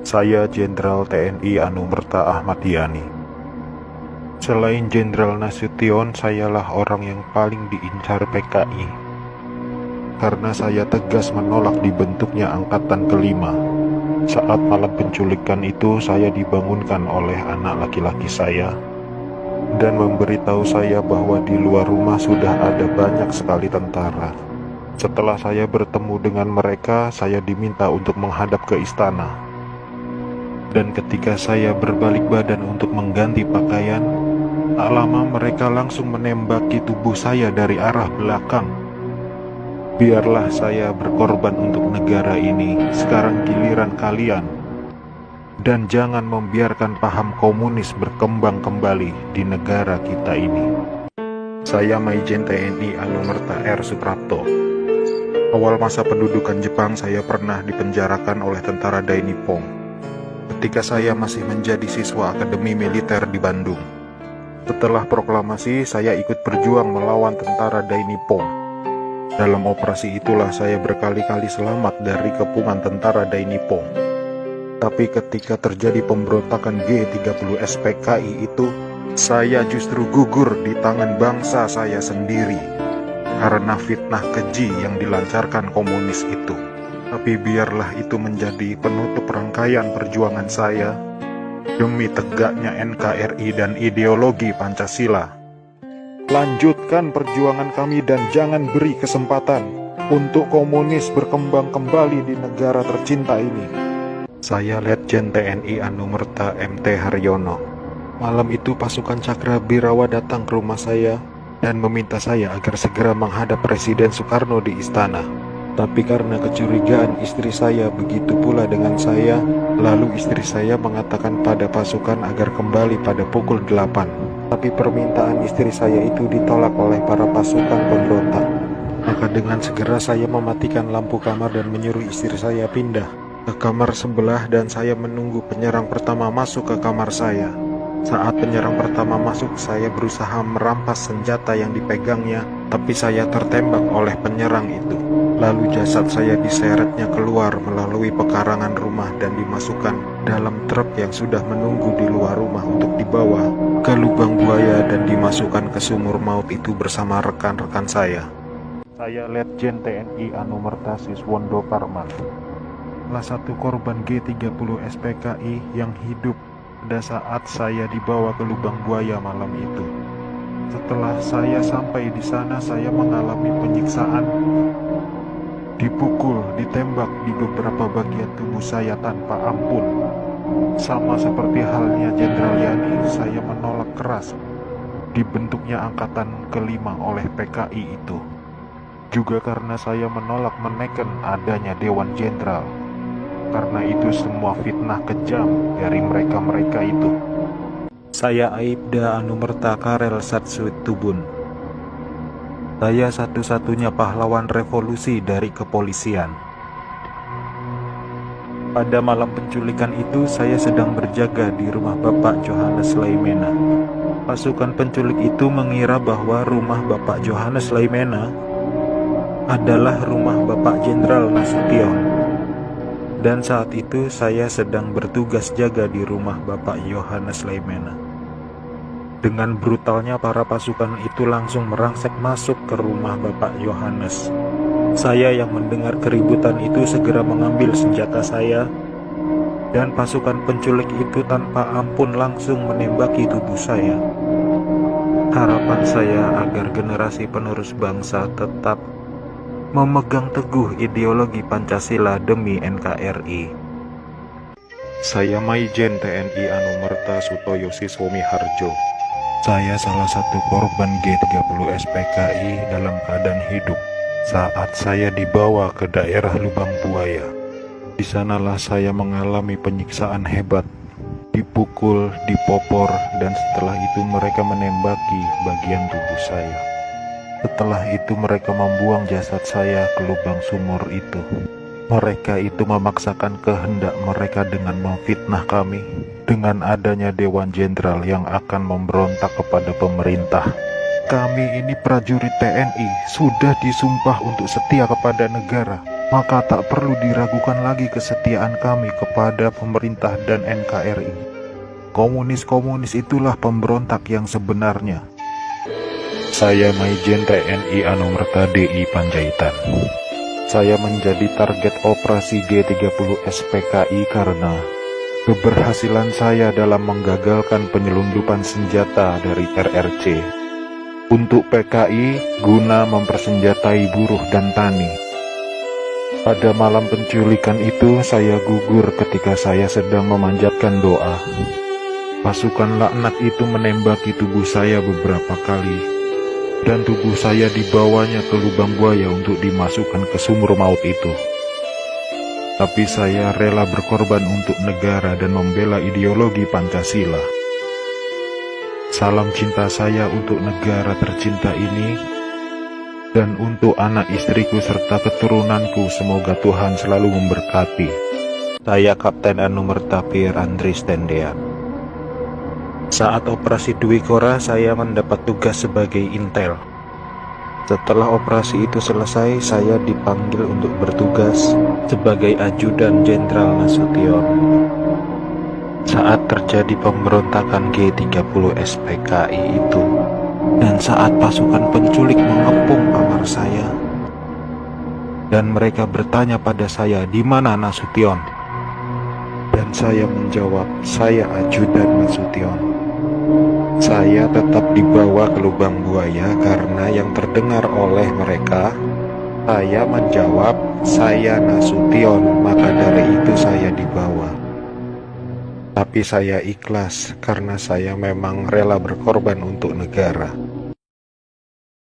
Saya Jenderal TNI Anumerta Ahmad Yani. Selain Jenderal Nasution, sayalah orang yang paling diincar PKI. Karena saya tegas menolak dibentuknya Angkatan Kelima. Saat malam penculikan itu, saya dibangunkan oleh anak laki-laki saya dan memberitahu saya bahwa di luar rumah sudah ada banyak sekali tentara. Setelah saya bertemu dengan mereka, saya diminta untuk menghadap ke istana. Dan ketika saya berbalik badan untuk mengganti pakaian, tak lama mereka langsung menembaki tubuh saya dari arah belakang. Biarlah saya berkorban untuk negara ini, sekarang giliran kalian. Dan jangan membiarkan paham komunis berkembang kembali di negara kita ini. Saya Maijen TNI Anumerta R. Suprapto. Awal masa pendudukan Jepang, saya pernah dipenjarakan oleh tentara Dai Nippon ketika saya masih menjadi siswa Akademi Militer di Bandung. Setelah proklamasi, saya ikut berjuang melawan tentara Dai Nippon. Dalam operasi itulah saya berkali-kali selamat dari kepungan tentara Dai Nippon. Tapi ketika terjadi pemberontakan G30 SPKI itu, saya justru gugur di tangan bangsa saya sendiri karena fitnah keji yang dilancarkan komunis itu. Tapi biarlah itu menjadi penutup rangkaian perjuangan saya demi tegaknya NKRI dan ideologi Pancasila. Lanjutkan perjuangan kami dan jangan beri kesempatan untuk komunis berkembang kembali di negara tercinta ini. Saya Letjen TNI Anumerta MT Haryono. Malam itu pasukan Cakrabirawa datang ke rumah saya dan meminta saya agar segera menghadap Presiden Soekarno di istana. Tapi karena kecurigaan istri saya begitu pula dengan saya, lalu istri saya mengatakan pada pasukan agar kembali pada pukul 8. Tapi permintaan istri saya itu ditolak oleh para pasukan pemberontak. Maka dengan segera saya mematikan lampu kamar dan menyuruh istri saya pindah ke kamar sebelah, dan saya menunggu penyerang pertama masuk ke kamar saya. Saat penyerang pertama masuk, saya berusaha merampas senjata yang dipegangnya, tapi saya tertembak oleh penyerang itu. Lalu jasad saya diseretnya keluar melalui pekarangan rumah dan dimasukkan dalam truk yang sudah menunggu di luar rumah untuk dibawa ke lubang buaya dan dimasukkan ke sumur maut itu bersama rekan-rekan saya. Saya Letjen TNI Anumerta Siswondo Parman, salah satu korban G30 SPKI yang hidup pada saat saya dibawa ke lubang buaya malam itu. Setelah saya sampai di sana, saya mengalami penyiksaan, dipukul, ditembak di beberapa bagian tubuh saya tanpa ampun. Sama seperti halnya Jenderal Yani, saya menolak keras dibentuknya Angkatan Kelima oleh PKI itu. Juga karena saya menolak menekan adanya Dewan Jenderal. Karena itu semua fitnah kejam dari mereka-mereka itu. Saya Aibda Anumerta Karel Satsutubun. Saya satu-satunya pahlawan revolusi dari kepolisian. Pada malam penculikan itu, saya sedang berjaga di rumah Bapak Johannes Laimena. Pasukan penculik itu mengira bahwa rumah Bapak Johannes Laimena adalah rumah Bapak Jenderal Nasution. Dan saat itu saya sedang bertugas jaga di rumah Bapak Johannes Laimena. Dengan brutalnya para pasukan itu langsung merangsek masuk ke rumah Bapak Johannes. Saya yang mendengar keributan itu segera mengambil senjata saya, dan pasukan penculik itu tanpa ampun langsung menembaki tubuh saya. Harapan saya agar generasi penerus bangsa tetap memegang teguh ideologi Pancasila demi NKRI. Saya Maijen TNI Anumerta Sutoyo Siswomi Harjo. Saya salah satu korban G30 SPKI dalam keadaan hidup saat saya dibawa ke daerah Lubang Buaya. Di sanalah saya mengalami penyiksaan hebat, dipukul, dipopor, dan setelah itu mereka menembaki bagian tubuh saya. Setelah itu mereka membuang jasad saya ke lubang sumur itu. Mereka itu memaksakan kehendak mereka dengan memfitnah kami dengan adanya Dewan Jenderal yang akan memberontak kepada pemerintah. Kami ini prajurit TNI sudah disumpah untuk setia kepada negara. maka tak perlu diragukan lagi kesetiaan kami kepada pemerintah dan NKRI. Komunis-komunis itulah pemberontak yang sebenarnya. Saya Maijen TNI Anumerta DI Panjaitan. Saya menjadi target operasi G30 SPKI karena keberhasilan saya dalam menggagalkan penyelundupan senjata dari RRC untuk PKI guna mempersenjatai buruh dan tani. Pada malam penculikan itu saya gugur ketika saya sedang memanjatkan doa. Pasukan laknat itu menembaki tubuh saya beberapa kali, dan tubuh saya dibawanya ke lubang buaya untuk dimasukkan ke sumur maut itu. Tapi saya rela berkorban untuk negara dan membela ideologi Pancasila. Salam cinta saya untuk negara tercinta ini, dan untuk anak istriku serta keturunanku, semoga Tuhan selalu memberkati. Saya Kapten Anumerta Pier Andris Tendean. Saat operasi Dwi Kora, saya mendapat tugas sebagai intel. Setelah operasi itu selesai, saya dipanggil untuk bertugas sebagai ajudan Jenderal Nasution. Saat terjadi pemberontakan G30 SPKI itu, dan saat pasukan penculik mengepung kamar saya, dan mereka bertanya pada saya, "Di mana Nasution?" Dan saya menjawab, "Saya ajudan Nasution." Saya tetap dibawa ke lubang buaya karena yang terdengar oleh mereka, saya menjawab, "Saya Nasution," maka dari itu saya dibawa. Tapi saya ikhlas karena saya memang rela berkorban untuk negara.